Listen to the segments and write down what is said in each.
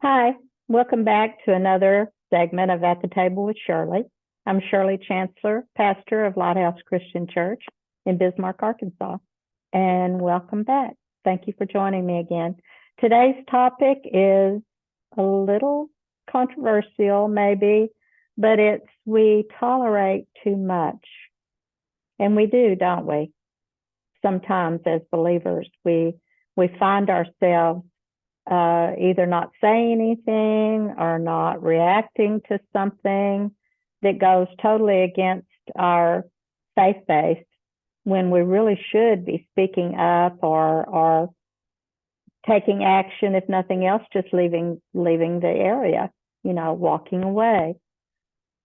Hi, welcome back to another segment of At the Table with Shirley. I'm Shirley Chancellor, pastor of Lighthouse Christian Church in Bismarck, Arkansas, and welcome back. Thank you for joining me again. Today's topic is a little controversial, maybe, but it's we tolerate too much. And we do, don't we? Sometimes as believers, we find ourselves either not saying anything or not reacting to something that goes totally against our faith base when we really should be speaking up or taking action, if nothing else, just leaving the area, walking away.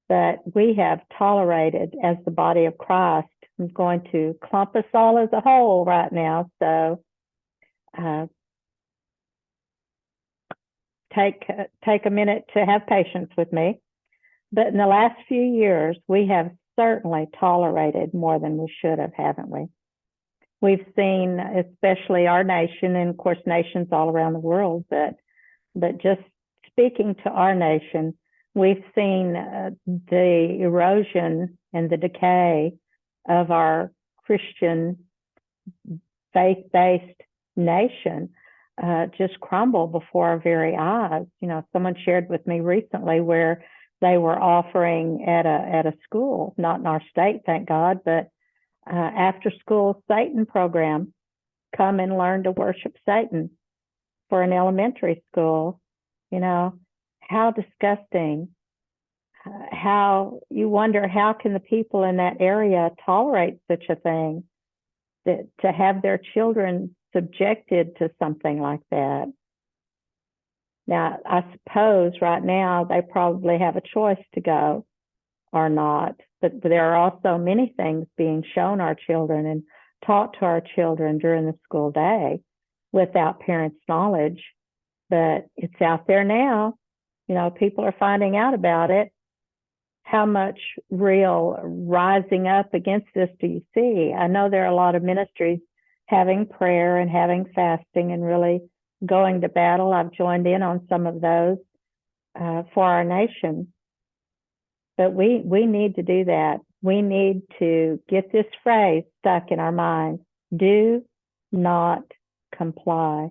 But we have tolerated as the body of Christ. I'm going to clump us all as a whole right now. So take a minute to have patience with me. But in the last few years, we have certainly tolerated more than we should have, haven't we? We've seen, especially our nation, and of course nations all around the world, but just speaking to our nation, we've seen the erosion and the decay of our Christian faith-based nation just crumble before our very eyes. Someone shared with me recently where they were offering at a school, not in our state, thank God, but after school Satan program, come and learn to worship Satan for an elementary school. How disgusting. How you wonder, how can the people in that area tolerate such a thing, that to have their children subjected to something like that? Now, I suppose right now they probably have a choice to go or not, but there are also many things being shown our children and taught to our children during the school day without parents' knowledge. But it's out there now. People are finding out about it. How much real rising up against this do you see? I know there are a lot of ministries having prayer and having fasting and really going to battle. I've joined in on some of those for our nation. But we need to do that. We need to get this phrase stuck in our mind: do not comply.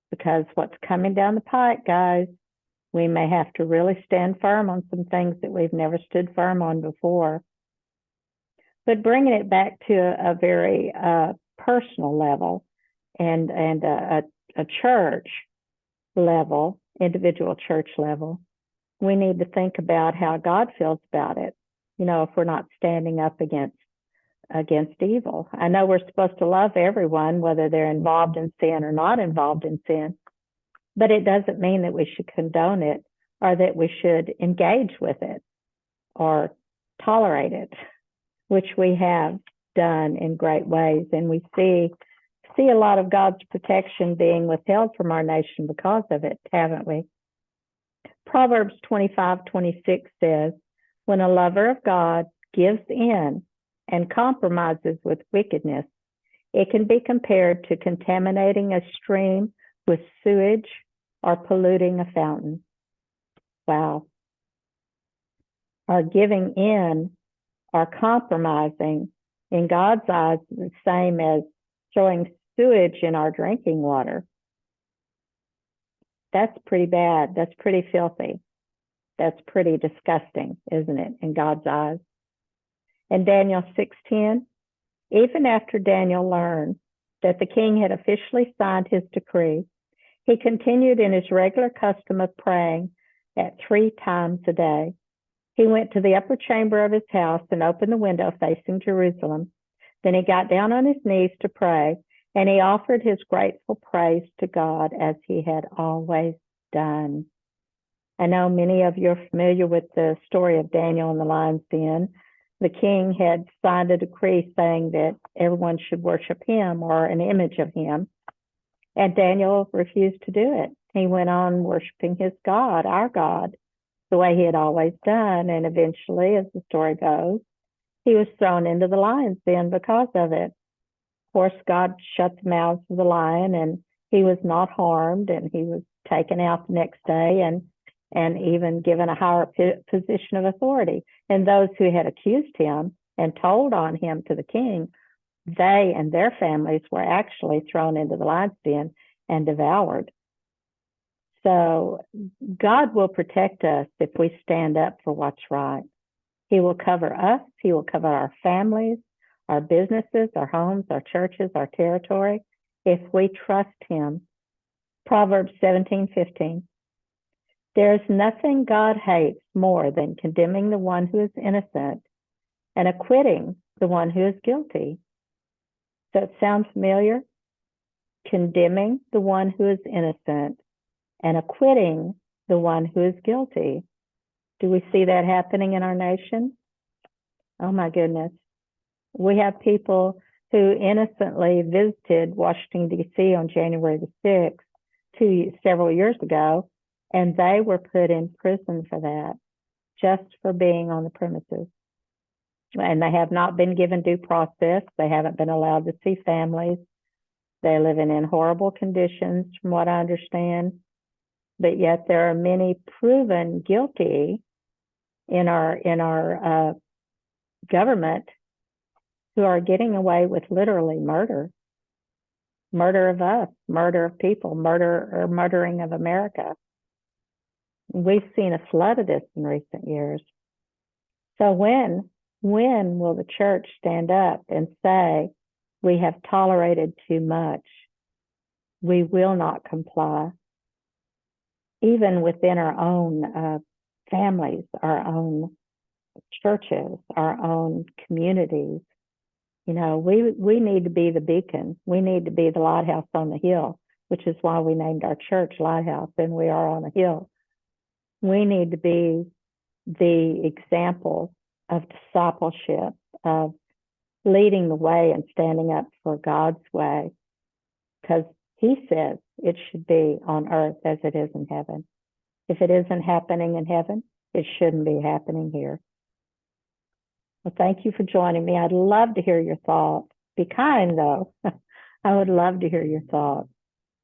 Because what's coming down the pike, guys, we may have to really stand firm on some things that we've never stood firm on before. But bringing it back to a very personal level and a church level, individual church level, we need to think about how God feels about it. If we're not standing up against evil. I know we're supposed to love everyone, whether they're involved in sin or not involved in sin, but it doesn't mean that we should condone it or that we should engage with it or tolerate it, which we have done in great ways. And we see a lot of God's protection being withheld from our nation because of it, haven't we? Proverbs 25:26 says, when a lover of God gives in and compromises with wickedness, it can be compared to contaminating a stream with sewage or polluting a fountain. Wow. Our giving in or compromising in God's eyes is the same as throwing sewage in our drinking water. That's pretty bad. That's pretty filthy. That's pretty disgusting, isn't it, in God's eyes? In Daniel 6:10, even after Daniel learned that the king had officially signed his decree, he continued in his regular custom of praying at 3 times a day. He went to the upper chamber of his house and opened the window facing Jerusalem. Then he got down on his knees to pray, and he offered his grateful praise to God as he had always done. I know many of you are familiar with the story of Daniel and the lion's den. The king had signed a decree saying that everyone should worship him or an image of him. And Daniel refused to do it. He went on worshiping his God, our God, the way he had always done. And eventually, as the story goes, he was thrown into the lion's den because of it. Of course, God shut the mouths of the lion, and he was not harmed, and he was taken out the next day and even given a higher position of authority. And those who had accused him and told on him to the king, they and their families were actually thrown into the lion's den and devoured. So God will protect us if we stand up for what's right. He will cover us. He will cover our families, our businesses, our homes, our churches, our territory, if we trust him. Proverbs 17:15. There is nothing God hates more than condemning the one who is innocent and acquitting the one who is guilty. Does that sound familiar? Condemning the one who is innocent and acquitting the one who is guilty. Do we see that happening in our nation? Oh my goodness. We have people who innocently visited Washington, D.C. on January the 6th, several years ago, and they were put in prison for that, just for being on the premises. And they have not been given due process. They haven't been allowed to see families. They're living in horrible conditions, from what I understand. But yet there are many proven guilty in our government who are getting away with literally murder of us, murder of people, murdering of America. We've seen a flood of this in recent years. So when will the church stand up and say, we have tolerated too much? We will not comply. Even within our own families, our own churches, our own communities, you know, we need to be the beacon. We need to be the lighthouse on the hill, which is why we named our church Lighthouse, and we are on a hill. We need to be the example of discipleship, of leading the way and standing up for God's way, because he says it should be on earth as it is in heaven. If it isn't happening in heaven, it shouldn't be happening here. Well, thank you for joining me. I'd love to hear your thoughts. Be kind, though. I would love to hear your thoughts.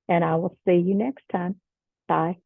And I will see you next time. Bye.